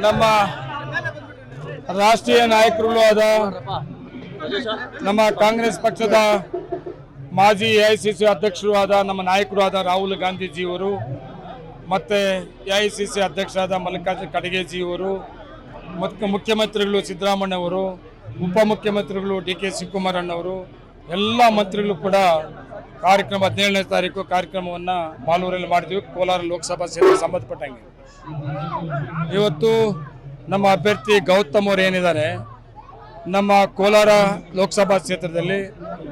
ನಮ್ಮ ರಾಷ್ಟ್ರೀಯ ನಾಯಕರು ಆದ ನಮ್ಮ ಕಾಂಗ್ರೆಸ್ ಪಕ್ಷದ ಮಾಜಿ ಎಐಸಿಸಿ ಅಧ್ಯಕ್ಷರು ಆದ ನಮ್ಮ ನಾಯಕರು ಆದ ರಾಹುಲ್ ಗಾಂಧೀಜಿಯವರು ಮತ್ತು ಎಐಸಿಸಿ ಅಧ್ಯಕ್ಷರಾದ ಮಲ್ಲಿಕಾರ್ಜುನ ಖರ್ಗೆಜಿಯವರು ಮತ್ತು ಮುಖ್ಯಮಂತ್ರಿಗಳು ಸಿದ್ದರಾಮಯ್ಯವರು, ಉಪಮುಖ್ಯಮಂತ್ರಿಗಳು ಡಿ ಕೆ ಶಿವಕುಮಾರ್ ಅಣ್ಣವರು, ಎಲ್ಲ ಮಂತ್ರಿಗಳು ಕೂಡ ಕಾರ್ಯಕ್ರಮ 17ನೇ ತಾರೀಕು ಕಾರ್ಯಕ್ರಮವನ್ನು ಮಾಲೂರಲ್ಲಿ ಮಾಡಿದ್ವಿ. ಕೋಲಾರ ಲೋಕಸಭಾ ಕ್ಷೇತ್ರ ಸಂಬಂಧಪಟ್ಟಂಗೆ ಇವತ್ತು ನಮ್ಮ ಅಭ್ಯರ್ಥಿ ಗೌತಮ್ ಅವರು ಏನಿದ್ದಾರೆ, ನಮ್ಮ ಕೋಲಾರ ಲೋಕಸಭಾ ಕ್ಷೇತ್ರದಲ್ಲಿ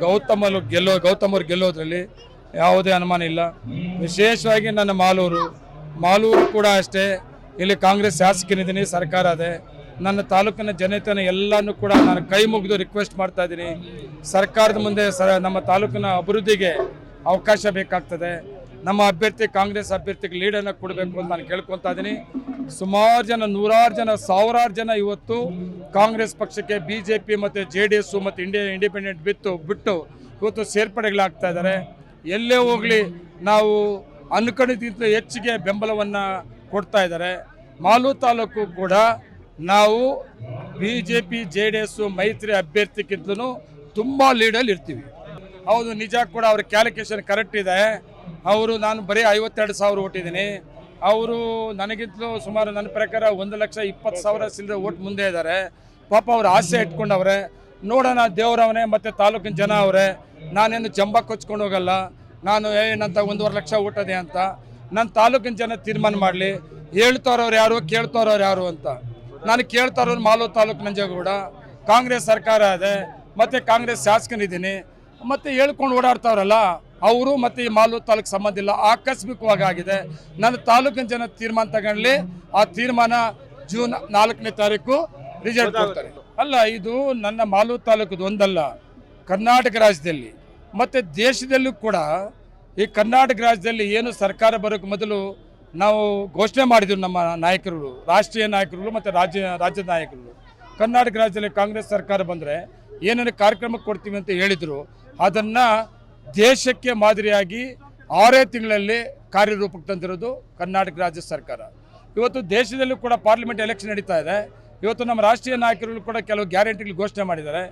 ಗೌತಮ್ ಅವರು ಗೆಲ್ಲೋದ್ರಲ್ಲಿ ಯಾವುದೇ ಅನುಮಾನ ಇಲ್ಲ. ವಿಶೇಷವಾಗಿ ನನ್ನ ಮಾಲೂರು ಕೂಡ ಅಷ್ಟೇ. ಇಲ್ಲಿ ಕಾಂಗ್ರೆಸ್ ಶಾಸಕನಿದ್ದೀನಿ, ಸರ್ಕಾರ ಇದೆ. ನನ್ನ ತಾಲೂಕಿನ ಜನತೆಯನ್ನು ಎಲ್ಲನೂ ಕೂಡ ನಾನು ಕೈ ಮುಗಿದು ರಿಕ್ವೆಸ್ಟ್ ಮಾಡ್ತಾ ಇದ್ದೀನಿ. ಸರ್ಕಾರದ ಮುಂದೆ ನಮ್ಮ ತಾಲೂಕಿನ ಅಭಿವೃದ್ಧಿಗೆ ಅವಕಾಶ ಬೇಕಾಗ್ತದೆ. ನಮ್ಮ ಅಭ್ಯರ್ಥಿ ಕಾಂಗ್ರೆಸ್ ಅಭ್ಯರ್ಥಿಗೆ ಲೀಡನ್ನು ಕೊಡಬೇಕು ಅಂತ ನಾನು ಕೇಳ್ಕೊತಾ ಇದ್ದೀನಿ. ಸುಮಾರು ಜನ, ನೂರಾರು ಜನ, ಸಾವಿರಾರು ಜನ ಇವತ್ತು ಕಾಂಗ್ರೆಸ್ ಪಕ್ಷಕ್ಕೆ BJP ಮತ್ತು JDS ಮತ್ತು ಇಂಡಿಪೆಂಡೆಂಟ್ ಬಿಟ್ಟು ಇವತ್ತು ಸೇರ್ಪಡೆಗಳಾಗ್ತಾ ಇದ್ದಾರೆ. ಎಲ್ಲೇ ಹೋಗಲಿ ನಾವು ಅನ್ಕೊಂಡಿದ್ದಕ್ಕಿಂತ ಹೆಚ್ಚಿಗೆ ಬೆಂಬಲವನ್ನು ಕೊಡ್ತಾ ಇದ್ದಾರೆ. ಮಾಲೂರು ತಾಲೂಕು ಕೂಡ ನಾವು BJP JDS ಮೈತ್ರಿ ಅಭ್ಯರ್ಥಿಗಿಂತಲೂ ತುಂಬ ಲೀಡಲ್ಲಿ ಇರ್ತೀವಿ. ಹೌದು, ನಿಜ ಕೂಡ ಅವ್ರ ಕ್ಯಾಲ್ಕುಲೇಷನ್ ಕರೆಕ್ಟ್ ಇದೆ. ನಾನು ಬರೀ 52,000 ಓಟಿದ್ದೀನಿ. ಅವರು ನನಗಿಂತಲೂ ಸುಮಾರು ನನ್ನ ಪ್ರಕಾರ 1,20,000 ಚಿಲ್ಲರೆ ಓಟ್ ಮುಂದೆ ಇದ್ದಾರೆ. ಪಾಪ ಅವ್ರು ಆಸೆ ಇಟ್ಕೊಂಡವ್ರೆ. ನೋಡೋಣ, ದೇವರವನೇ ಮತ್ತು ತಾಲೂಕಿನ ಜನ ಅವರೇ. ನಾನೇನು ಜಂಬ ಕೊಚ್ಕೊಂಡು ಹೋಗಲ್ಲ. ನಾನು ಏನಂತ 1.5 ಲಕ್ಷ ಓಟದೆ ಅಂತ ನನ್ನ ತಾಲೂಕಿನ ಜನ ತೀರ್ಮಾನ ಮಾಡಲಿ. ಹೇಳ್ತಾರವ್ರು ಯಾರು, ಕೇಳ್ತಾರವ್ರು ಯಾರು ಅಂತ. ನಾನು ಕೇಳ್ತಾರವ್ರು ಮಾಲೂರು ತಾಲೂಕು ನಂಜೇಗೌಡ, ಕಾಂಗ್ರೆಸ್ ಸರ್ಕಾರ ಇದೆ ಮತ್ತು ಕಾಂಗ್ರೆಸ್ ಶಾಸಕನಿದ್ದೀನಿ. ಮತ್ತು ಹೇಳ್ಕೊಂಡು ಓಡಾಡ್ತಾವ್ರಲ್ಲ ಅವರು ಮತ್ತು ಈ ಮಾಲೂರು ತಾಲೂಕು ಸಂಬಂಧ ಇಲ್ಲ. ಆಕಸ್ಮಿಕವಾಗಿ ಆಗಿದೆ. ನನ್ನ ತಾಲೂಕಿನ ಜನ ತೀರ್ಮಾನ ತಗೊಳ್ಳಿ. ಆ ತೀರ್ಮಾನ ಜೂನ್ 4ನೇ ತಾರೀಕು ರಿಸಲ್ಟ್ ಕೊಡ್ತಾರೆ. ಅಲ್ಲ, ಇದು ನನ್ನ ಮಾಲೂರು ತಾಲೂಕದು ಒಂದಲ್ಲ, ಕರ್ನಾಟಕ ರಾಜ್ಯದಲ್ಲಿ ಮತ್ತು ದೇಶದಲ್ಲೂ ಕೂಡ. ಈ ಕರ್ನಾಟಕ ರಾಜ್ಯದಲ್ಲಿ ಏನು ಸರ್ಕಾರ ಬರೋಕ್ಕೆ ಮೊದಲು ನಾವು ಘೋಷಣೆ ಮಾಡಿದ್ರು, ನಮ್ಮ ನಾಯಕರು, ರಾಷ್ಟ್ರೀಯ ನಾಯಕರು ಮತ್ತು ರಾಜ್ಯದ ನಾಯಕರು. ಕರ್ನಾಟಕ ರಾಜ್ಯದಲ್ಲಿ ಕಾಂಗ್ರೆಸ್ ಸರ್ಕಾರ ಬಂದರೆ ಏನೇನು ಕಾರ್ಯಕ್ರಮಕ್ಕೆ ಕೊಡ್ತೀವಿ ಅಂತ ಹೇಳಿದರು. ಅದನ್ನು ದೇಶಕ್ಕೆ ಮಾದರಿಯಾಗಿ 6 ತಿಂಗಳಲ್ಲಿ ಕಾರ್ಯರೂಪಕ್ಕೆ ತಂದಿರೋದು ಕರ್ನಾಟಕ ರಾಜ್ಯ ಸರ್ಕಾರ. ಇವತ್ತು ದೇಶದಲ್ಲೂ ಕೂಡ ಪಾರ್ಲಿಮೆಂಟ್ ಎಲೆಕ್ಷನ್ ನಡೀತಾ ಇದೆ. ಇವತ್ತು ನಮ್ಮ ರಾಷ್ಟ್ರೀಯ ನಾಯಕರು ಕೂಡ ಕೆಲವು ಗ್ಯಾರಂಟಿಗಳು ಘೋಷಣೆ ಮಾಡಿದ್ದಾರೆ.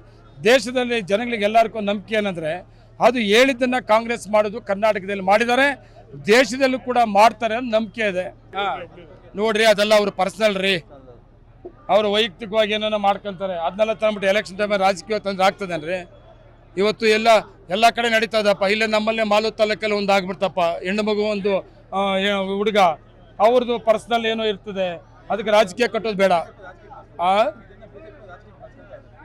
ದೇಶದಲ್ಲಿ ಜನಗಳಿಗೆ ಎಲ್ಲರಿಗೂ ನಂಬಿಕೆ ಏನಂದರೆ, ಅದು ಹೇಳಿದ್ದನ್ನು ಕಾಂಗ್ರೆಸ್ ಮಾಡೋದು ಕರ್ನಾಟಕದಲ್ಲಿ ಮಾಡಿದ್ದಾರೆ, ದೇಶದಲ್ಲೂ ಕೂಡ ಮಾಡ್ತಾರೆ ಅನ್ನೋ ನಂಬಿಕೆ ಇದೆ. ನೋಡ್ರಿ, ಅದೆಲ್ಲ ಅವ್ರ ಪರ್ಸನಲ್ ರೀ. ಅವರು ವೈಯಕ್ತಿಕವಾಗಿ ಏನೋ ಮಾಡ್ಕೊತಾರೆ. ಅದನ್ನೆಲ್ಲ ತಂದ್ಬಿಟ್ಟು ಎಲೆಕ್ಷನ್ ಟೈಮಲ್ಲಿ ರಾಜಕೀಯ ತಂದ್ರೆ ಆಗ್ತದೇನ್ರಿ? ಇವತ್ತು ಎಲ್ಲ ಕಡೆ ನಡೀತದಪ್ಪ. ಇಲ್ಲೇ ನಮ್ಮಲ್ಲೇ ಮಾಲೂರು ತಾಲೂಕಲ್ಲಿ ಒಂದು ಆಗ್ಬಿಡ್ತಪ್ಪ, ಹೆಣ್ಣು ಮಗು ಒಂದು ಹುಡುಗ, ಅವ್ರದ್ದು ಪರ್ಸನಲ್ ಏನೋ ಇರ್ತದೆ, ಅದಕ್ಕೆ ರಾಜಕೀಯ ಕಟ್ಟೋದು ಬೇಡ.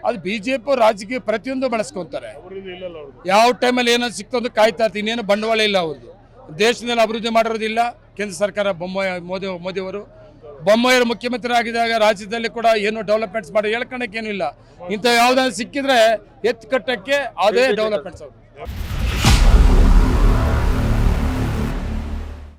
ಅದು BJP ರಾಜಕೀಯ ಪ್ರತಿಯೊಂದು ಬಳಸ್ಕೊತಾರೆ. ಯಾವ ಟೈಮಲ್ಲಿ ಏನೋ ಸಿಕ್ತಂದು ಕಾಯ್ತಾ ಇರ್ತೀವಿ. ಇನ್ನೇನು ಬಂಡವಾಳ ಇಲ್ಲ ಅವ್ರದ್ದು. ದೇಶದಲ್ಲಿ ಅಭಿವೃದ್ಧಿ ಮಾಡಿರೋದಿಲ್ಲ ಕೇಂದ್ರ ಸರ್ಕಾರ. ಮೋದಿಯವರು ಮುಖ್ಯಮಂತ್ರಿ ಆಗಿದಾಗ ರಾಜ್ಯದಲ್ಲಿ ಕೂಡ ಏನು ಡೆವಲಪ್ಮೆಂಟ್ಸ್ ಮಾಡಿ ಹೇಳ್ಕೊಳಕ್ಕೆ ಏನೂ ಇಲ್ಲ. ಇಂಥ ಯಾವುದಾದ್ರು ಸಿಕ್ಕಿದ್ರೆ ಎತ್ತು ಕಟ್ಟಕ್ಕೆ ಅದೇ ಡೆವಲಪ್ಮೆಂಟ್ಸ್ ಅವರು.